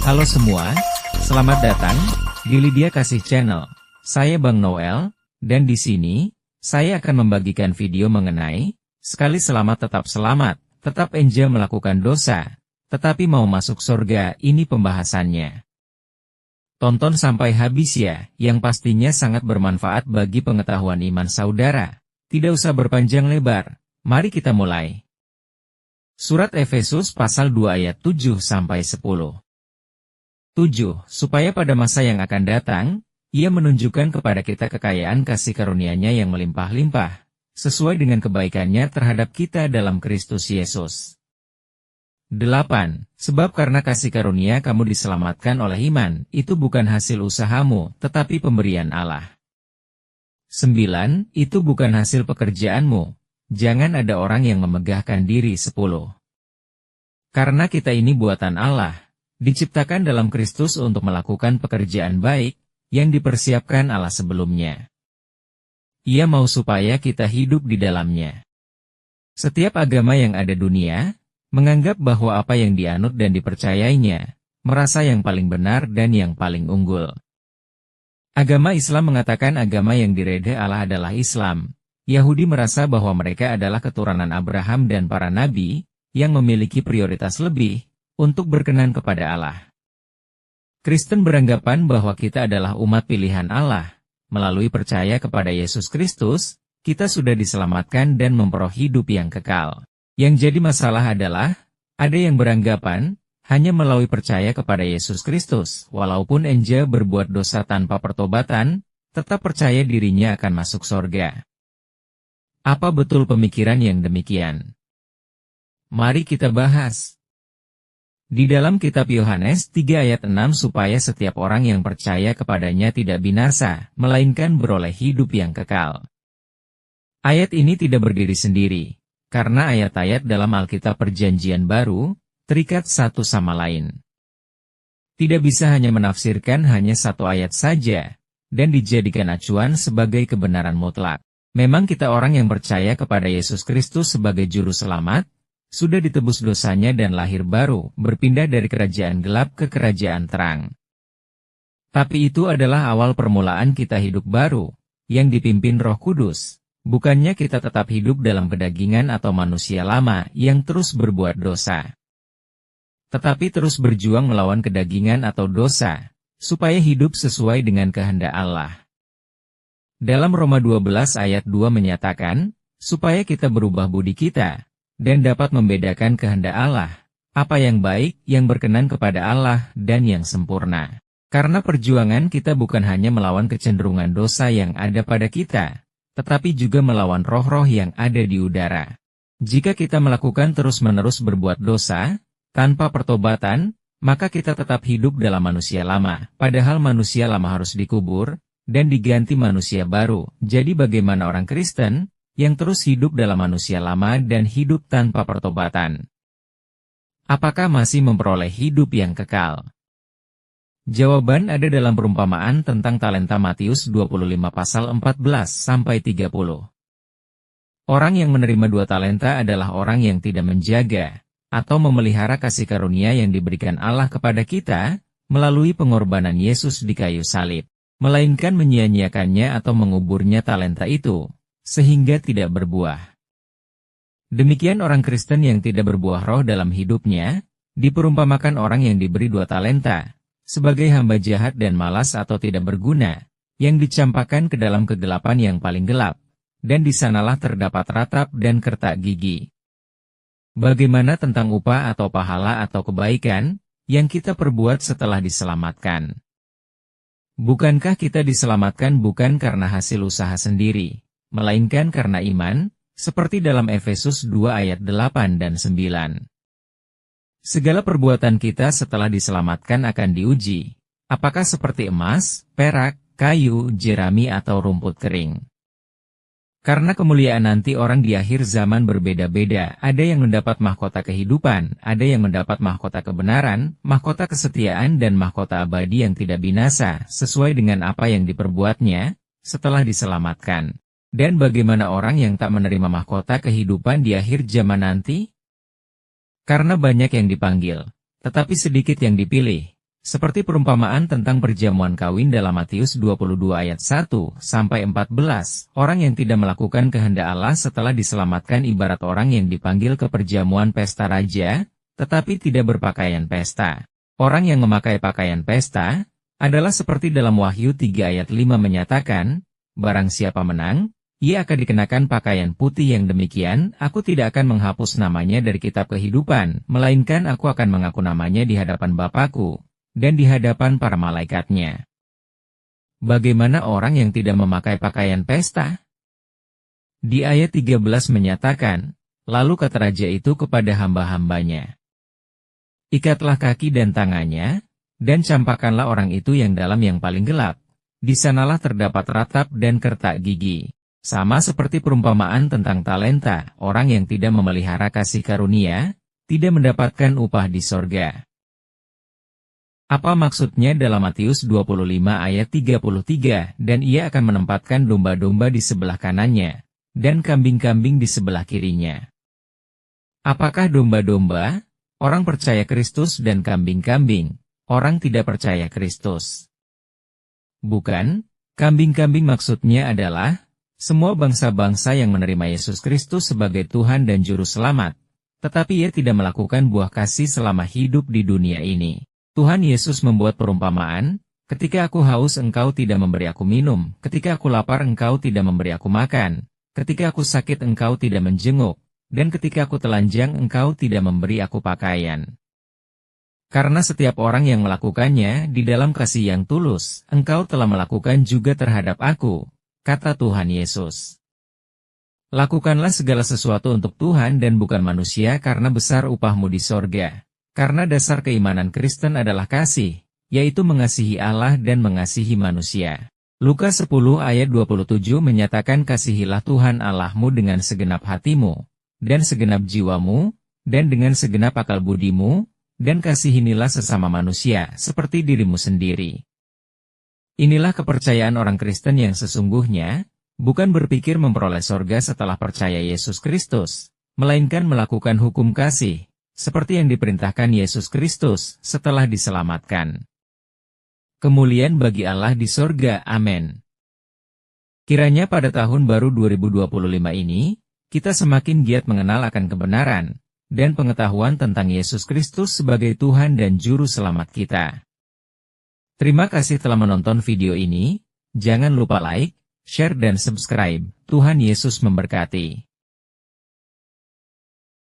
Halo semua, selamat datang di Lydia Kasih Channel. Saya Bang Noel, dan di sini saya akan membagikan video mengenai sekali selamat, tetap enjoy melakukan dosa, tetapi mau masuk surga. Ini pembahasannya. Tonton sampai habis ya, yang pastinya sangat bermanfaat bagi pengetahuan iman saudara. Tidak usah berpanjang lebar, mari kita mulai. Surat Efesus pasal 2 ayat 7-10. 7. Supaya pada masa yang akan datang, Ia menunjukkan kepada kita kekayaan kasih karunia-Nya yang melimpah-limpah, sesuai dengan kebaikan-Nya terhadap kita dalam Kristus Yesus. 8. Sebab karena kasih karunia kamu diselamatkan oleh iman, itu bukan hasil usahamu, tetapi pemberian Allah. 9. Itu bukan hasil pekerjaanmu. Jangan ada orang yang memegahkan diri. 10. Karena kita ini buatan Allah, diciptakan dalam Kristus untuk melakukan pekerjaan baik, yang dipersiapkan Allah sebelumnya. Ia mau supaya kita hidup di dalamnya. Setiap agama yang ada dunia, menganggap bahwa apa yang dianut dan dipercayainya, merasa yang paling benar dan yang paling unggul. Agama Islam mengatakan agama yang diredha Allah adalah Islam. Yahudi merasa bahwa mereka adalah keturunan Abraham dan para nabi, yang memiliki prioritas lebih, untuk berkenan kepada Allah. Kristen beranggapan bahwa kita adalah umat pilihan Allah. Melalui percaya kepada Yesus Kristus, kita sudah diselamatkan dan memperoleh hidup yang kekal. Yang jadi masalah adalah, ada yang beranggapan, hanya melalui percaya kepada Yesus Kristus, walaupun enja berbuat dosa tanpa pertobatan, tetap percaya dirinya akan masuk surga. Apa betul pemikiran yang demikian? Mari kita bahas. Di dalam kitab Yohanes 3 ayat 6 supaya setiap orang yang percaya kepadanya tidak binasa, melainkan beroleh hidup yang kekal. Ayat ini tidak berdiri sendiri, karena ayat-ayat dalam Alkitab Perjanjian Baru, terikat satu sama lain. Tidak bisa hanya menafsirkan hanya satu ayat saja, dan dijadikan acuan sebagai kebenaran mutlak. Memang kita orang yang percaya kepada Yesus Kristus sebagai Juru Selamat, sudah ditebus dosanya dan lahir baru, berpindah dari kerajaan gelap ke kerajaan terang. Tapi itu adalah awal permulaan kita hidup baru, yang dipimpin Roh Kudus. Bukannya kita tetap hidup dalam kedagingan atau manusia lama yang terus berbuat dosa. Tetapi terus berjuang melawan kedagingan atau dosa, supaya hidup sesuai dengan kehendak Allah. Dalam Roma 12 ayat 2 menyatakan, supaya kita berubah budi kita, dan dapat membedakan kehendak Allah, apa yang baik, yang berkenan kepada Allah, dan yang sempurna. Karena perjuangan kita bukan hanya melawan kecenderungan dosa yang ada pada kita, tetapi juga melawan roh-roh yang ada di udara. Jika kita melakukan terus-menerus berbuat dosa, tanpa pertobatan, maka kita tetap hidup dalam manusia lama, padahal manusia lama harus dikubur, dan diganti manusia baru. Jadi bagaimana orang Kristen, yang terus hidup dalam manusia lama dan hidup tanpa pertobatan? Apakah masih memperoleh hidup yang kekal? Jawaban ada dalam perumpamaan tentang talenta Matius 25 pasal 14-30. Orang yang menerima 2 talenta adalah orang yang tidak menjaga, atau memelihara kasih karunia yang diberikan Allah kepada kita, melalui pengorbanan Yesus di kayu salib. Melainkan menyia-nyiakannya atau menguburnya talenta itu, sehingga tidak berbuah. Demikian orang Kristen yang tidak berbuah roh dalam hidupnya, diperumpamakan orang yang diberi 2 talenta, sebagai hamba jahat dan malas atau tidak berguna, yang dicampakkan ke dalam kegelapan yang paling gelap, dan di sanalah terdapat ratap dan kertak gigi. Bagaimana tentang upah atau pahala atau kebaikan, yang kita perbuat setelah diselamatkan? Bukankah kita diselamatkan bukan karena hasil usaha sendiri, melainkan karena iman, seperti dalam Efesus 2 ayat 8 dan 9. Segala perbuatan kita setelah diselamatkan akan diuji, apakah seperti emas, perak, kayu, jerami atau rumput kering. Karena kemuliaan nanti orang di akhir zaman berbeda-beda, ada yang mendapat mahkota kehidupan, ada yang mendapat mahkota kebenaran, mahkota kesetiaan dan mahkota abadi yang tidak binasa, sesuai dengan apa yang diperbuatnya, setelah diselamatkan. Dan bagaimana orang yang tak menerima mahkota kehidupan di akhir zaman nanti? Karena banyak yang dipanggil, tetapi sedikit yang dipilih. Seperti perumpamaan tentang perjamuan kawin dalam Matius 22 ayat 1-14, orang yang tidak melakukan kehendak Allah setelah diselamatkan ibarat orang yang dipanggil ke perjamuan pesta raja, tetapi tidak berpakaian pesta. Orang yang memakai pakaian pesta, adalah seperti dalam Wahyu 3 ayat 5 menyatakan, barang siapa menang, ia akan dikenakan pakaian putih yang demikian, aku tidak akan menghapus namanya dari kitab kehidupan, melainkan aku akan mengaku namanya di hadapan Bapakku dan di hadapan para malaikatnya. Bagaimana orang yang tidak memakai pakaian pesta? Di ayat 13 menyatakan, lalu kata raja itu kepada hamba-hambanya, ikatlah kaki dan tangannya, dan campakkanlah orang itu yang dalam yang paling gelap. Di sanalah terdapat ratap dan kertak gigi. Sama seperti perumpamaan tentang talenta, orang yang tidak memelihara kasih karunia, tidak mendapatkan upah di sorga. Apa maksudnya dalam Matius 25 ayat 33, dan ia akan menempatkan domba-domba di sebelah kanannya, dan kambing-kambing di sebelah kirinya. Apakah domba-domba, orang percaya Kristus dan kambing-kambing, orang tidak percaya Kristus? Bukan, kambing-kambing maksudnya adalah, semua bangsa-bangsa yang menerima Yesus Kristus sebagai Tuhan dan Juru Selamat, tetapi ia tidak melakukan buah kasih selama hidup di dunia ini. Tuhan Yesus membuat perumpamaan, ketika aku haus engkau tidak memberi aku minum, ketika aku lapar engkau tidak memberi aku makan, ketika aku sakit engkau tidak menjenguk, dan ketika aku telanjang engkau tidak memberi aku pakaian. Karena setiap orang yang melakukannya di dalam kasih yang tulus, engkau telah melakukan juga terhadap aku, kata Tuhan Yesus. Lakukanlah segala sesuatu untuk Tuhan dan bukan manusia karena besar upahmu di sorga. Karena dasar keimanan Kristen adalah kasih, yaitu mengasihi Allah dan mengasihi manusia. Lukas 10 ayat 27 menyatakan kasihilah Tuhan Allahmu dengan segenap hatimu, dan segenap jiwamu, dan dengan segenap akal budimu, dan kasihinilah sesama manusia seperti dirimu sendiri. Inilah kepercayaan orang Kristen yang sesungguhnya, bukan berpikir memperoleh sorga setelah percaya Yesus Kristus, melainkan melakukan hukum kasih, seperti yang diperintahkan Yesus Kristus setelah diselamatkan. Kemuliaan bagi Allah di sorga, amin. Kiranya pada tahun baru 2025 ini, kita semakin giat mengenal akan kebenaran, dan pengetahuan tentang Yesus Kristus sebagai Tuhan dan Juru Selamat kita. Terima kasih telah menonton video ini, jangan lupa like, share dan subscribe, Tuhan Yesus memberkati.